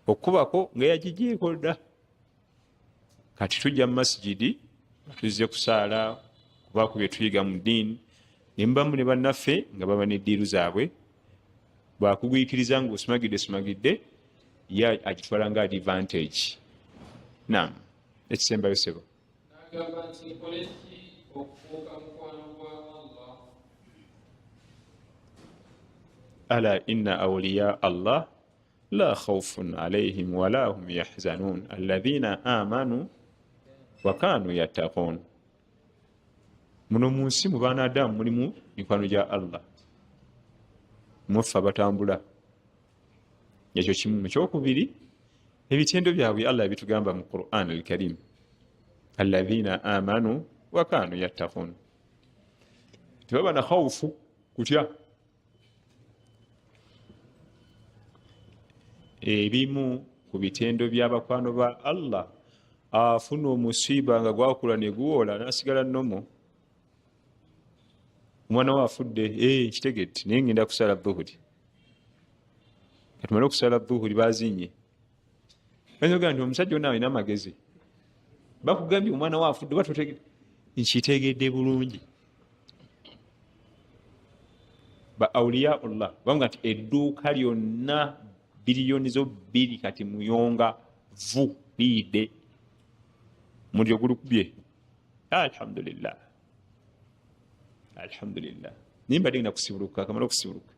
okubako nga yagijeeko dda. Kati tujja mu masjidi tuzze kusaala kuba ku bye tuyiga mu ddiini, ne mubamu ne bannaffe nga baba n'eddiiru zaabwe, bwakugwikiriza nga osumagidde ye agitwala nga advantage. Naam, ekisembayo sebo. N'agamba nti nkole ki okufuuka mukwano gwa Allah? Ala inna awliya Allah la khawfun alayhim wala hum yahzanun alladhina amanu wa kanu yattaqun. Muno mu nsi mu baana Adamu mulimu mikwano gya Allah, muffe abatambula. Ekyo kimu. Ekyokubiri, ebitendo byabwe Allah bitugamba mu Qur'an al-Karim, alladhina amanu wa kanu yattaqun. Tebaba na khawfu, kutya. Ebimu ku bitendo by'abakwano ba Allah, afuna omusiiba nga gwakula ne guwola n'asigala nnomo. Omwana we afudde, kitegedde, naye ngenda kusala dhuhuri. Katumale okusala dhuhuri bazinye. Bayogera nti omusajja ono alina amagezi. Bakugambye omwana we afudde, oba totegedde? Nkitegedde bulungi. Ba awliyaullah bamugamba nti edduuka lyonna biliyoni zo 2 kati muyonga vu liide mulyo gulukubye. Alhamdulillah, alhamdulillah. Nimba dingina kusibuluka, kamala okusibuluka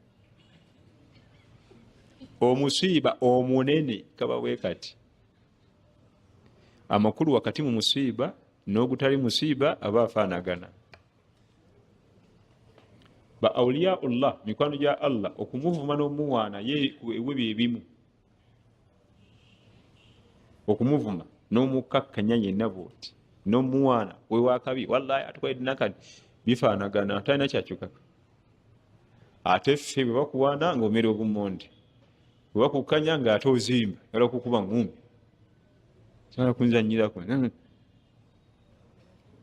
omusiiba omunene kaba wekati. Amakulu wakati mu musiiba n'ogutali musiiba aba afaanagana. Ba awliyaullah mikwano gya Allah okumuvuma n'omuwaana ye ewe ebimu, okumuvuma n'omukakkanya yenna bwoti n'omuwaana we wakabi, wallahi atukoledde nakati bifaanagana, atalina kyakyukaka. Ate ffe bwe bakuwaana ng'omera obumonde, bwe bakukkanya ng'ate ozimba yala kukuba ngumbi sala kunzanyirako.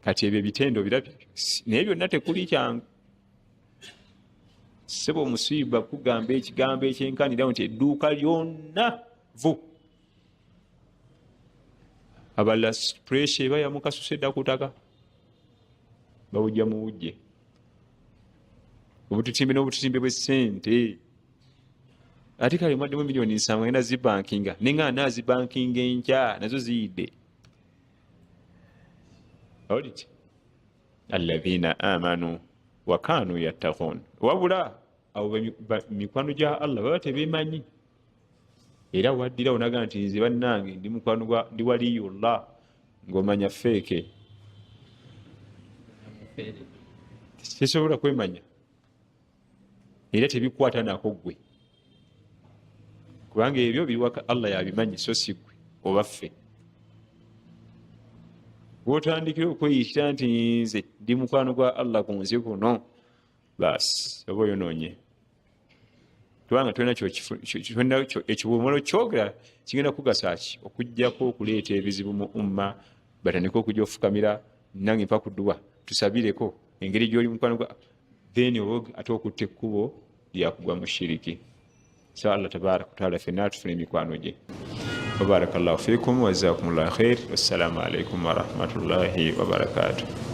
Kati ebyo bitendo birabye, naye byonna tekuli kyangu. Sebo musiiba kugamba ekigambo ekyenkanira nti edduuka lyonna vu. Abala pressure eba yamukasuse dda kutaka, bawujja mu wujje. Obututimbe n'obututimbe bw'essente. Ate kale mwaddemu miliyoni 7 ngenda zibankinga, nenga nazibankinga enkya nazo ziyidde. Oliti alladhina amanu wa kanu yattaqun. Wabula abo mikwano gya Allah baba tebemanyi. Era waddira onaga nti nze bannange ndi mukwano gwa ndi waliyullah, ng'omanya feeke. Tesobola kwemanya era tebikwata nako ggwe, kubanga ebyo biwaka Allah yabimanyi, so si ggwe oba ffe. Bw'otandikira okweyitira nti nze ndi mukwano gwa Allah ku nsi kuno, basi oba oyonoonye. Kubanga tolina ekiwummulo kyogera kigenda kugasa ki okuggyako okuleeta ebizibu mu umma, batandika okujja ofukamira nange mpa ku dduwa tusabireko engeri gy'oli mukwano gwa, then ate okutta ekkubo lyakugwa mu shiriki. So Allah tabaraka wa taala ffenna atufune emikwano gye. Barakallahu fiikum wa jazakumullahu khair. Wassalamu alaikum wa rahmatullahi wa barakatuh.